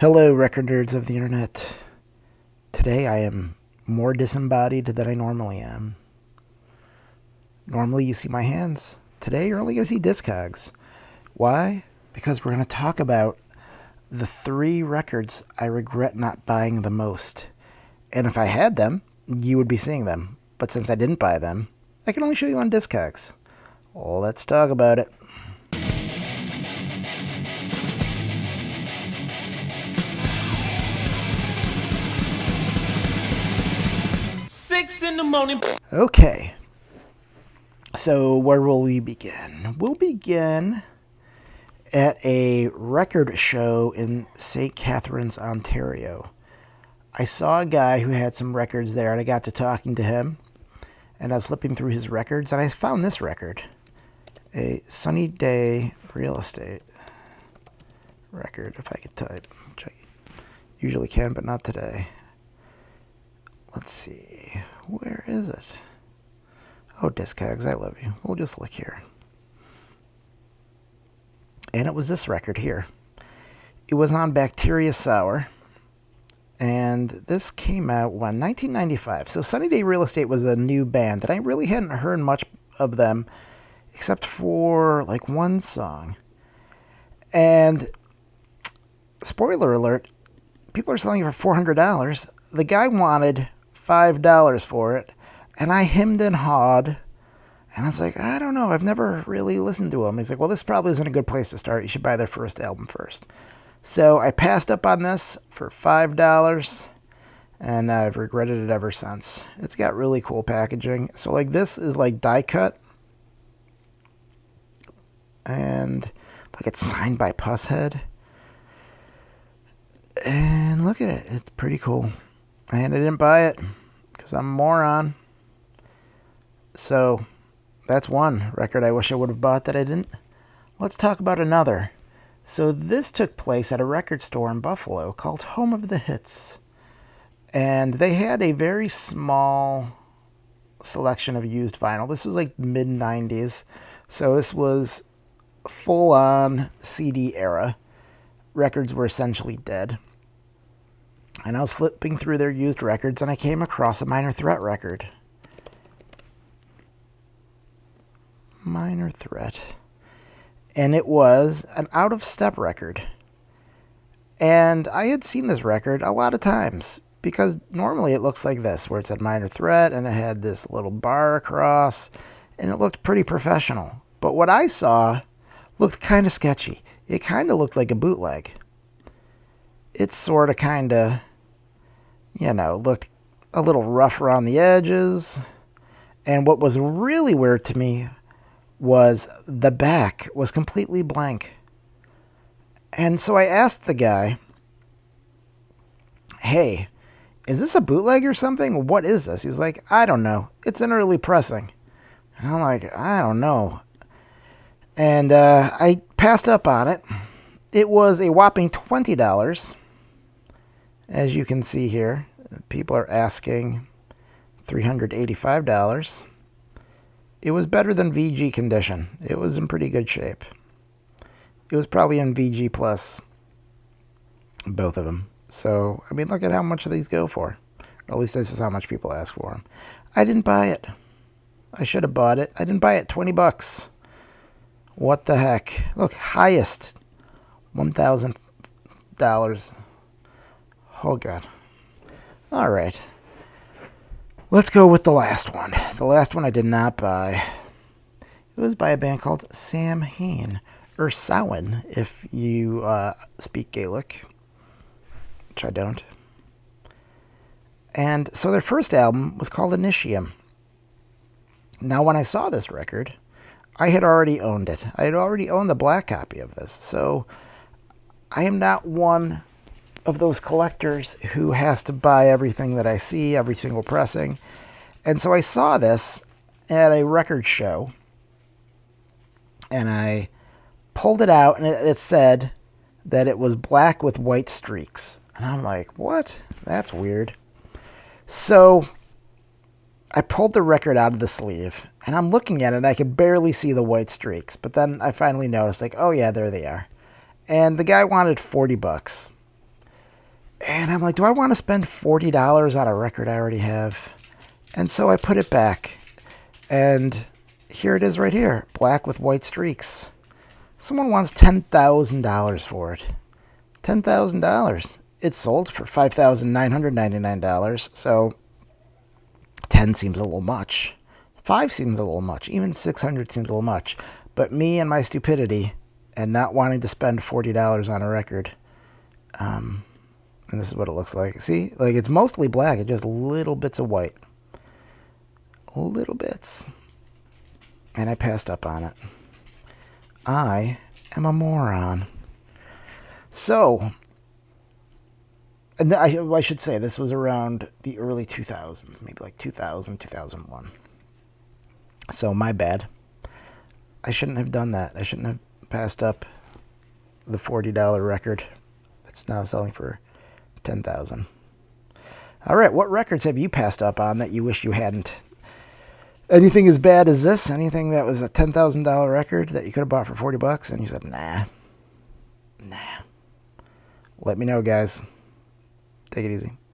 Hello, record nerds of the internet. Today I am more disembodied than I normally am. Normally you see my hands. Today you're only going to see Discogs. Why? Because we're going to talk about the 3 records I regret not buying the most. And if I had them, you would be seeing them. But since I didn't buy them, I can only show you on Discogs. Let's talk about it. 6 in the morning. Okay. So where will we begin? We'll begin at a record show in St. Catharines, Ontario. I saw a guy who had some records there, and I got to talking to him, and I was flipping through his records, and I found this record, a Sunny Day Real Estate record, if I could type, which I usually can, but not today. Let's see, where is it? Oh, Discogs, I love you. We'll just look here. And it was this record here. It was on Bacteria Sour. And this came out, 1995. So Sunny Day Real Estate was a new band. And I really hadn't heard much of them except for like one song. And spoiler alert, people are selling it for $400. The guy wanted $5 for it. And I hemmed and hawed. And I was like, I don't know. I've never really listened to him. He's like, well, this probably isn't a good place to start. You should buy their first album first. So I passed up on this for $5. And I've regretted it ever since. It's got really cool packaging. So like this is like die cut. And like it's signed by Pusshead. And look at it. It's pretty cool. And I didn't buy it because I'm a moron. So that's one record I wish I would have bought that I didn't. Let's talk about another. So this took place at a record store in Buffalo called Home of the Hits. And they had a very small selection of used vinyl. This was like mid-90s. So this was full-on CD era. Records were essentially dead. And I was flipping through their used records and I came across a Minor Threat record. Minor Threat. And it was an out-of-step record. And I had seen this record a lot of times because normally it looks like this, where it said Minor Threat and it had this little bar across and it looked pretty professional. But what I saw looked kind of sketchy. It kind of looked like a bootleg. It sort of kind of, looked a little rough around the edges. And what was really weird to me was the back was completely blank. And so I asked the guy, hey, is this a bootleg or something? What is this? He's like, I don't know. It's an early pressing. And I'm like, I don't know. And I passed up on it. It was a whopping $20. As you can see here, people are asking $385. It was better than VG condition. It was in pretty good shape. It was probably in VG plus, both of them. So, I mean, look at how much these go for. Or at least this is how much people ask for them. I didn't buy it. I should have bought it. I didn't buy it. $20. What the heck? Look, highest $1,000. Oh, God. All right. Let's go with the last one. The last one I did not buy. It was by a band called Sam Hain, or Samhain, if you speak Gaelic, which I don't. And so their first album was called Initium. Now, when I saw this record, I had already owned it. I had already owned the black copy of this. So I am not one of those collectors who has to buy everything that I see, every single pressing. And so I saw this at a record show, and I pulled it out, and it said that it was black with white streaks. And I'm like, what? That's weird. So I pulled the record out of the sleeve, and I'm looking at it, and I could barely see the white streaks. But then I finally noticed, like, oh yeah, there they are. And the guy wanted $40. And I'm like, do I want to spend $40 on a record I already have? And so I put it back. And here it is right here, black with white streaks. Someone wants $10,000 for it. $10,000. It sold for $5,999. So 10 seems a little much. 5 seems a little much. Even 600 seems a little much. But me and my stupidity and not wanting to spend $40 on a record, and this is what it looks like. See, like it's mostly black. It's just little bits of white. Little bits. And I passed up on it. I am a moron. So, and I should say this was around the early 2000s, maybe like 2000, 2001. So my bad. I shouldn't have done that. I shouldn't have passed up the $40 record that's now selling for $10,000. All right, what records have you passed up on that you wish you hadn't? Anything as bad as this? Anything that was a $10,000 record that you could have bought for $40 and you said, nah. Let me know, guys. Take it easy.